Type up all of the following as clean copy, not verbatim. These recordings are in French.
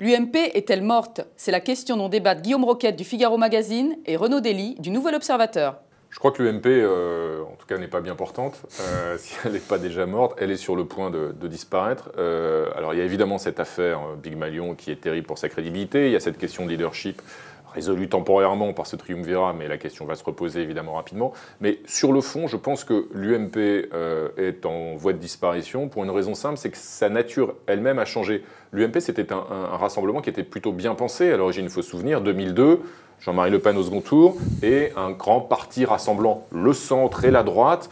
L'UMP est-elle morte? C'est la question dont débattent Guillaume Roquette du Figaro Magazine et Renaud Dely du Nouvel Observateur. Je crois que l'UMP, en tout cas, n'est pas bien portante. Si elle n'est pas déjà morte, elle est sur le point de disparaître. Alors, il y a évidemment cette affaire Big Malion qui est terrible pour sa crédibilité. Il y a cette question de leadership résolue temporairement par ce triumvirat, mais la question va se reposer évidemment rapidement. Mais sur le fond, je pense que l'UMP est en voie de disparition pour une raison simple, c'est que sa nature elle-même a changé. L'UMP, c'était un rassemblement qui était plutôt bien pensé. À l'origine, il faut se souvenir, 2002, Jean-Marie Le Pen au second tour, et un grand parti rassemblant le centre et la droite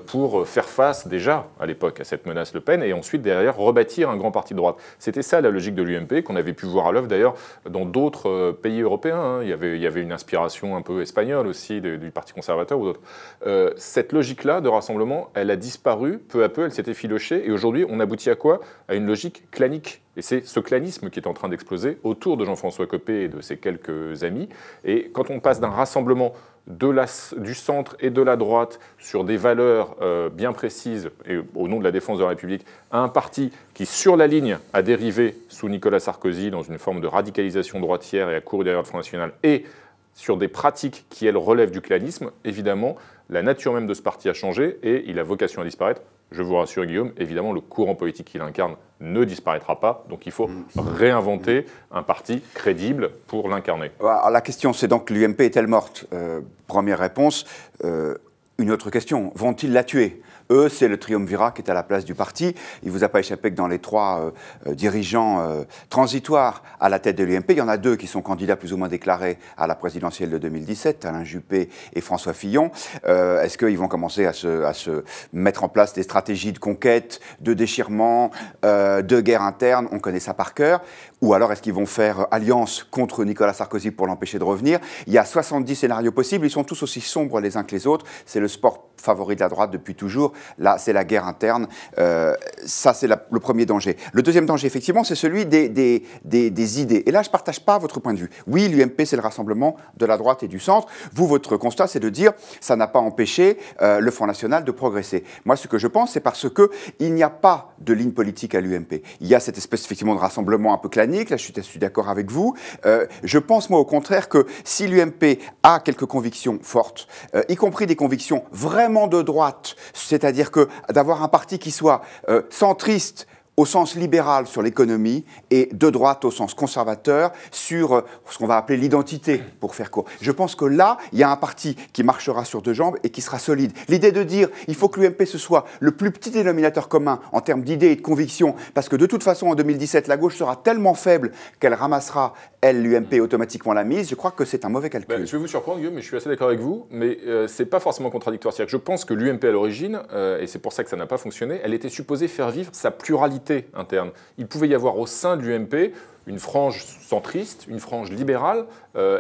pour faire face déjà à l'époque à cette menace Le Pen et ensuite derrière rebâtir un grand parti de droite. C'était ça la logique de l'UMP qu'on avait pu voir à l'œuvre d'ailleurs dans d'autres pays européens. Il y avait une inspiration un peu espagnole aussi du Parti conservateur ou d'autres. Cette logique-là de rassemblement, elle a disparu peu à peu, elle s'est effilochée et aujourd'hui on aboutit à quoi? À une logique clanique. Et c'est ce clanisme qui est en train d'exploser autour de Jean-François Copé et de ses quelques amis. Et quand on passe d'un rassemblement du centre et de la droite sur des valeurs bien précises et au nom de la défense de la République à un parti qui, sur la ligne, a dérivé sous Nicolas Sarkozy dans une forme de radicalisation droitière et a couru derrière le Front National et sur des pratiques qui, elles, relèvent du clanisme, évidemment, la nature même de ce parti a changé et il a vocation à disparaître. Je vous rassure, Guillaume, évidemment, le courant politique qu'il incarne ne disparaîtra pas. Donc il faut réinventer un parti crédible pour l'incarner. Alors, la question, c'est donc l'UMP est-elle morte? Première réponse. Une autre question, vont-ils la tuer? Eux, c'est le triumvirat qui est à la place du parti. Il ne vous a pas échappé que dans les trois dirigeants transitoires à la tête de l'UMP, il y en a deux qui sont candidats plus ou moins déclarés à la présidentielle de 2017, Alain Juppé et François Fillon. Est-ce qu'ils vont commencer à se mettre en place des stratégies de conquête, de déchirement, de guerre interne? On connaît ça par cœur. Ou alors est-ce qu'ils vont faire alliance contre Nicolas Sarkozy pour l'empêcher de revenir? Il y a 70 scénarios possibles, ils sont tous aussi sombres les uns que les autres. C'est le sport favori de la droite depuis toujours. Là, c'est la guerre interne. Ça, c'est le premier danger. Le deuxième danger, effectivement, c'est celui des idées. Et là, je ne partage pas votre point de vue. Oui, l'UMP, c'est le rassemblement de la droite et du centre. Vous, votre constat, c'est de dire ça n'a pas empêché le Front National de progresser. Moi, ce que je pense, c'est parce qu'il n'y a pas de ligne politique à l'UMP. Il y a cette espèce, effectivement, de rassemblement un peu clanique. Là, je suis d'accord avec vous. Je pense, moi, au contraire, que si l'UMP a quelques convictions fortes, y compris des convictions vraiment de droite, c'est-à-dire que d'avoir un parti qui soit centriste au sens libéral sur l'économie et de droite au sens conservateur sur ce qu'on va appeler l'identité, pour faire court. Je pense que là, il y a un parti qui marchera sur deux jambes et qui sera solide. L'idée de dire il faut que l'UMP ce soit le plus petit dénominateur commun en termes d'idées et de convictions, parce que de toute façon, en 2017, la gauche sera tellement faible qu'elle ramassera, elle, l'UMP, automatiquement la mise, je crois que c'est un mauvais calcul. Je vais vous surprendre, Guillaume, mais je suis assez d'accord avec vous, mais c'est pas forcément contradictoire. C'est-à-dire que je pense que l'UMP, à l'origine, et c'est pour ça que ça n'a pas fonctionné, elle était supposée faire vivre sa pluralité interne. Il pouvait y avoir au sein de l'UMP une frange centriste, une frange libérale,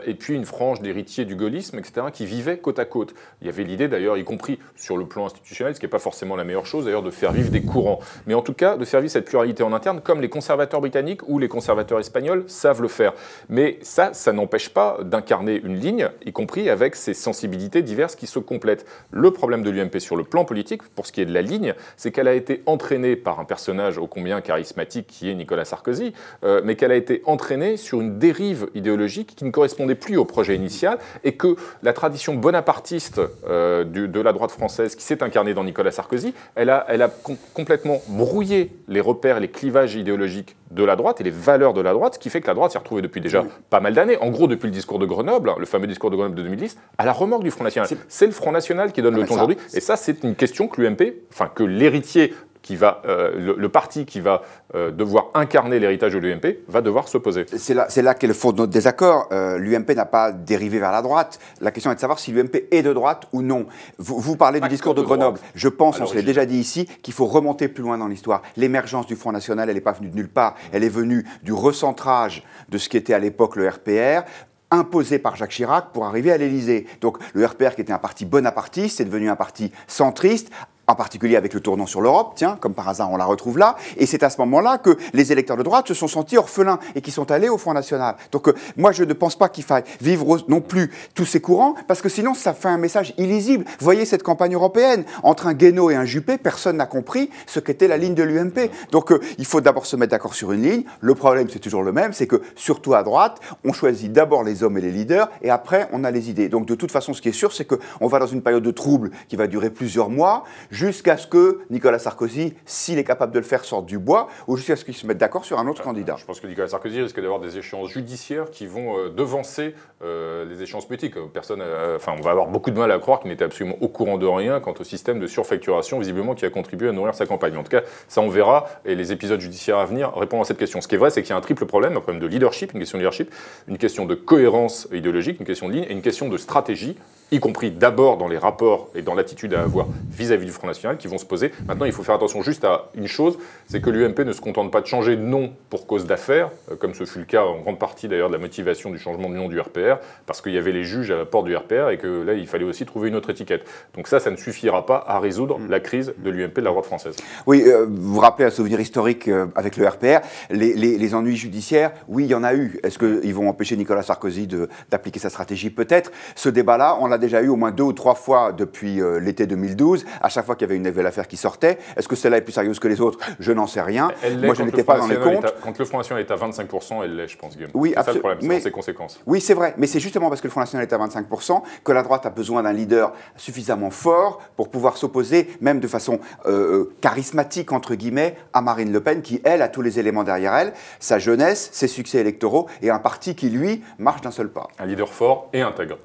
et puis une frange d'héritiers du gaullisme, etc., qui vivaient côte à côte. Il y avait l'idée d'ailleurs, y compris sur le plan institutionnel, ce qui n'est pas forcément la meilleure chose d'ailleurs, de faire vivre des courants, mais en tout cas de faire vivre cette pluralité en interne, comme les conservateurs britanniques ou les conservateurs espagnols savent le faire. Mais ça n'empêche pas d'incarner une ligne, y compris avec ces sensibilités diverses qui se complètent. Le problème de l'UMP sur le plan politique, pour ce qui est de la ligne, c'est qu'elle a été entraînée par un personnage ô combien charismatique qui est Nicolas Sarkozy, mais qu'elle a été entraînée sur une dérive idéologique qui ne correspondait plus au projet initial et que la tradition bonapartiste de la droite française qui s'est incarnée dans Nicolas Sarkozy, elle a complètement brouillé les repères et les clivages idéologiques de la droite et les valeurs de la droite, ce qui fait que la droite s'est retrouvée depuis déjà pas mal d'années, en gros depuis le discours de Grenoble, le fameux discours de Grenoble de 2010, à la remorque du Front National. C'est le Front National qui donne le ton aujourd'hui, et ça c'est une question que l'UMP, enfin que l'héritier qui va, le parti qui va devoir incarner l'héritage de l'UMP va devoir se poser. C'est là qu'est le fond de notre désaccord. L'UMP n'a pas dérivé vers la droite. La question est de savoir si l'UMP est de droite ou non. Vous parlez du discours de Grenoble. Je pense, on se l'est déjà dit ici, qu'il faut remonter plus loin dans l'histoire. L'émergence du Front National, elle n'est pas venue de nulle part. Elle est venue du recentrage de ce qui était à l'époque le RPR, imposé par Jacques Chirac pour arriver à l'Élysée. Donc le RPR, qui était un parti bonapartiste, est devenu un parti centriste, en particulier avec le tournant sur l'Europe, tiens, comme par hasard on la retrouve là, et c'est à ce moment-là que les électeurs de droite se sont sentis orphelins et qui sont allés au Front National. Donc moi je ne pense pas qu'il faille vivre non plus tous ces courants, parce que sinon ça fait un message illisible. Vous voyez cette campagne européenne, entre un Guénaud et un Juppé, personne n'a compris ce qu'était la ligne de l'UMP. Donc il faut d'abord se mettre d'accord sur une ligne. Le problème c'est toujours le même, c'est que surtout à droite, on choisit d'abord les hommes et les leaders, et après on a les idées. Donc de toute façon ce qui est sûr, c'est qu'on va dans une période de trouble qui va durer plusieurs mois, jusqu'à ce que Nicolas Sarkozy, s'il est capable de le faire, sorte du bois, ou jusqu'à ce qu'il se mette d'accord sur un autre candidat. Je pense que Nicolas Sarkozy risque d'avoir des échéances judiciaires qui vont devancer les échéances politiques. On va avoir beaucoup de mal à croire qu'il n'était absolument au courant de rien quant au système de surfacturation, visiblement, qui a contribué à nourrir sa campagne. En tout cas, ça on verra, et les épisodes judiciaires à venir répondent à cette question. Ce qui est vrai, c'est qu'il y a un triple problème, un problème de leadership, une question de leadership, une question de cohérence idéologique, une question de ligne, et une question de stratégie, y compris d'abord dans les rapports et dans l'attitude à avoir vis-à-vis du Front National, qui vont se poser. Maintenant, il faut faire attention juste à une chose, c'est que l'UMP ne se contente pas de changer de nom pour cause d'affaires, comme ce fut le cas en grande partie d'ailleurs de la motivation du changement de nom du RPR, parce qu'il y avait les juges à la porte du RPR et que là, il fallait aussi trouver une autre étiquette. Donc ça ne suffira pas à résoudre la crise de l'UMP de la droite française. Oui, vous vous rappelez un souvenir historique avec le RPR, les ennuis judiciaires, oui, il y en a eu. Est-ce qu'ils vont empêcher Nicolas Sarkozy d'appliquer sa stratégie? Peut-être. Ce débat-là, on l'a déjà eu au moins 2 ou 3 fois depuis l'été 2012, à chaque fois qu'il y avait une nouvelle affaire qui sortait. Est-ce que celle-là est plus sérieuse que les autres? Je n'en sais rien. Moi, je n'étais pas dans les comptes. Quand le Front National est à 25%, elle l'est, je pense, Guillaume. Oui, c'est ça le problème, c'est ses conséquences. Oui, c'est vrai, mais c'est justement parce que le Front National est à 25% que la droite a besoin d'un leader suffisamment fort pour pouvoir s'opposer, même de façon charismatique, entre guillemets, à Marine Le Pen, qui, elle, a tous les éléments derrière elle, sa jeunesse, ses succès électoraux, et un parti qui, lui, marche d'un seul pas. Un leader fort et intègre.